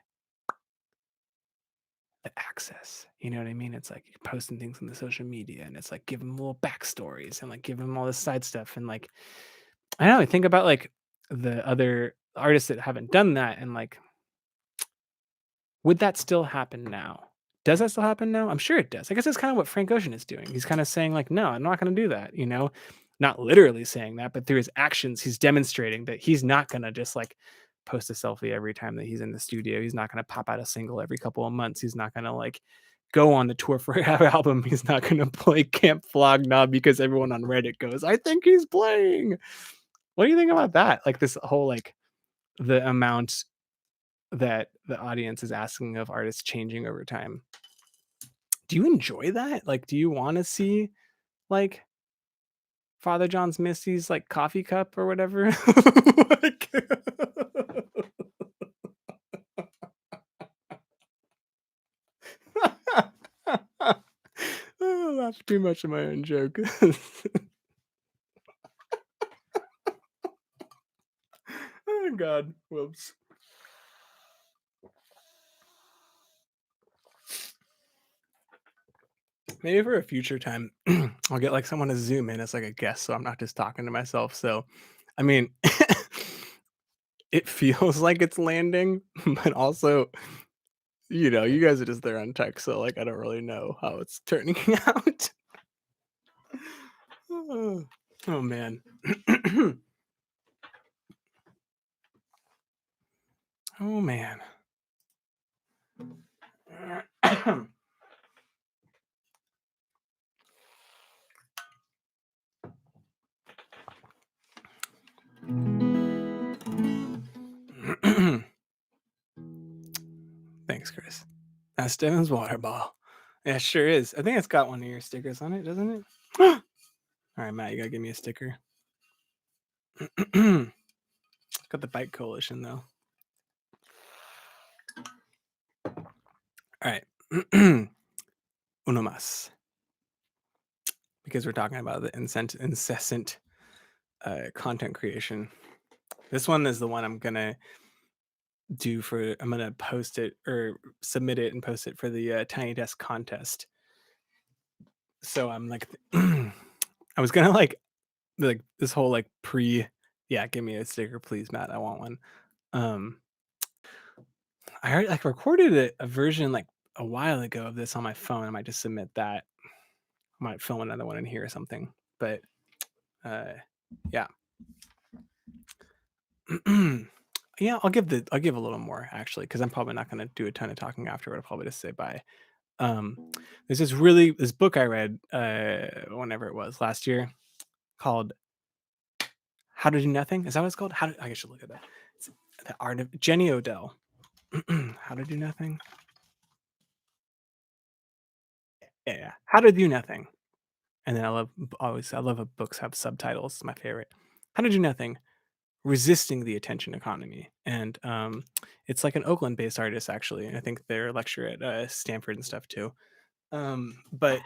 the access. You know what I mean? It's like you're posting things on the social media and it's like give them little backstories and like give them all this side stuff. And like, I don't know, I think about like the other artists that haven't done that and like, would that still happen now? Does that still happen now? I'm sure it does. I guess that's kind of what Frank Ocean is doing. He's kind of saying like, no, I'm not going to do that. Not literally saying that, but through his actions, he's demonstrating that he's not going to just like post a selfie every time that he's in the studio. He's not going to pop out a single every couple of months. He's not going to like go on the tour for our album. He's not going to play Camp Flog Gnaw because everyone on Reddit goes, I think he's playing. What do you think about that? Like this whole like the amount that the audience is asking of artists changing over time. Do you enjoy that? Like, do you want to see like Father John's Misty's like coffee cup or whatever? Like, oh, laugh too much at my own joke. Oh God, whoops. Maybe for a future time, I'll get like someone to zoom in as like a guest, so I'm not just talking to myself. So, I mean, it feels like it's landing, but also you guys are just there on tech, so, like, I don't really know how it's turning out. Oh, oh, man. Oh, man. Thanks, Chris. That's Devin's water bottle. Yeah, it sure is. I think it's got one of your stickers on it, doesn't it? Alright, Matt, you gotta give me a sticker. Got the Bike Coalition, though. Alright. Uno más. Because we're talking about the incessant content creation. This one is the one I'm gonna I'm gonna post it or submit it and post it for the Tiny Desk contest. So I'm like, I was gonna like this whole like yeah, give me a sticker, please, Matt. I want one. Um, I already like recorded a version like a while ago of this on my phone. I might just submit that. I might film another one in here or something. But uh, yeah. Yeah, I'll give a little more actually, because I'm probably not gonna do a ton of talking afterward. I'll probably just say bye. Um, there's this book I read whenever it was last year called How to Do Nothing. Is that what it's called? I should look at that. It's the art of Jenny Odell. How to Do Nothing. Yeah. How to Do Nothing. And then I love if books have subtitles. It's my favorite. How to Do Nothing. Resisting the Attention Economy. And it's like an Oakland-based artist actually. And I think they're a lecturer at Stanford and stuff too. But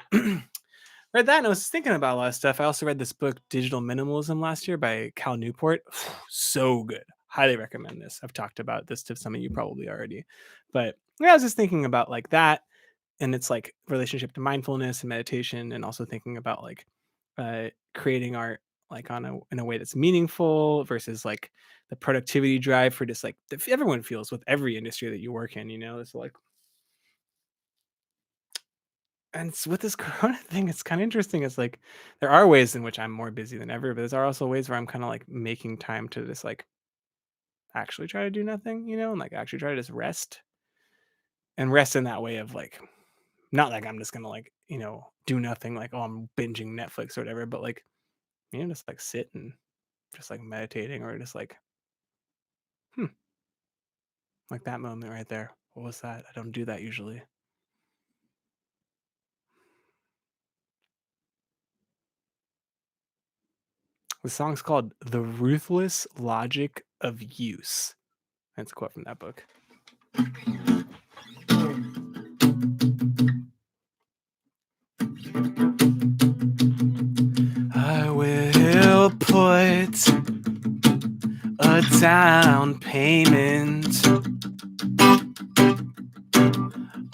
read that and I was thinking about a lot of stuff. I also read this book, Digital Minimalism, last year by Cal Newport. So good. Highly recommend this. I've talked about this to some of you probably already. But yeah, I was just thinking about like that and its like relationship to mindfulness and meditation, and also thinking about like creating art like in a way that's meaningful versus like the productivity drive for just like everyone feels with every industry that you work in, it's like. And with this corona thing, it's kind of interesting. It's like there are ways in which I'm more busy than ever, but there are also ways where I'm kind of like making time to just like actually try to do nothing, and like actually try to just rest and rest in that way of like not like I'm just gonna like do nothing like, oh, I'm binging Netflix or whatever, but like just like sit and just like meditating or just like hmm, like that moment right there. What was that? I don't do that usually. The song's called "The Ruthless Logic of Use." That's a quote from that book. I will put a down payment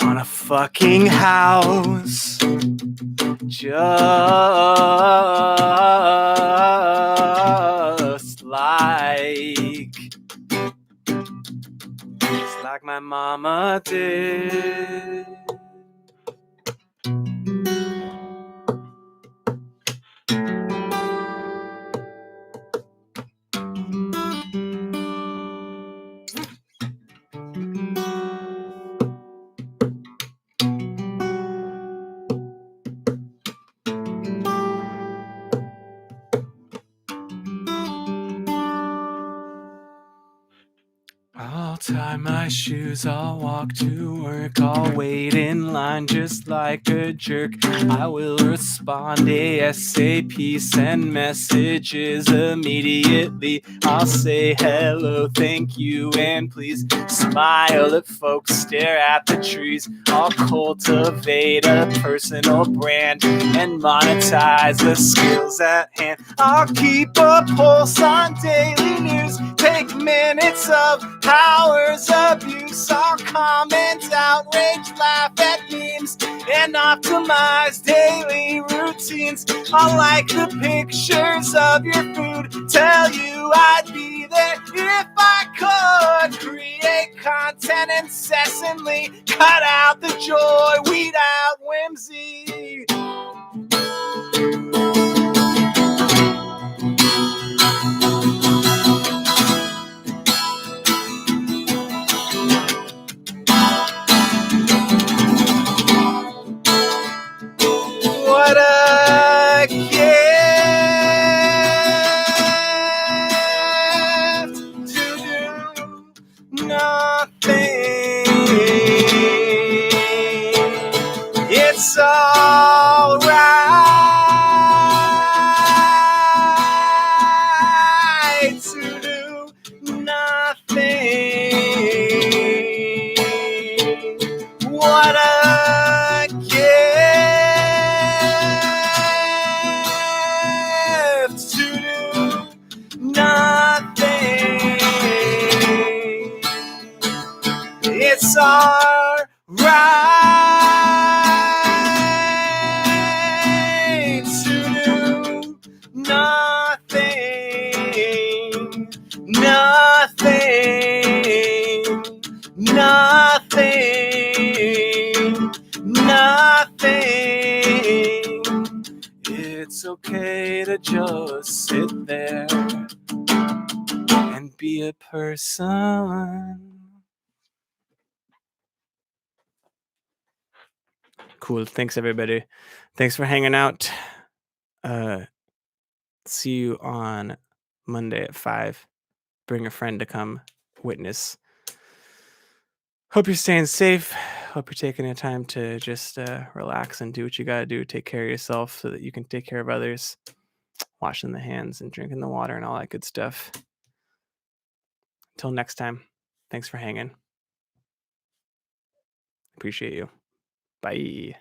on a fucking house just like my mama did. I'll tie my shoes, I'll walk to work, I'll wait in line just like a jerk. I will respond ASAP, send messages immediately. I'll say hello, thank you, and please smile at folks, stare at the trees. I'll cultivate a personal brand and monetize the skills at hand. I'll keep a pulse on daily news, take minutes of powers abuse. I'll comment, outrage, laugh at memes, and optimize daily routines. I'll like the pictures of your food, tell you I'd be there if I could. Create content incessantly, cut out the joy, weed out whimsy. What a gift to do nothing. It's all right to do nothing. What a gift to do nothing. it's alright to do nothing, nothing, nothing, nothing. It's okay to just sit there and be a person. Cool. Thanks, everybody. Thanks for hanging out. See you on Monday at 5. Bring a friend to come witness. Hope you're staying safe. Hope you're taking the time to just relax and do what you got to do. Take care of yourself so that you can take care of others. Washing the hands and drinking the water and all that good stuff. Until next time, thanks for hanging. Appreciate you. Bye.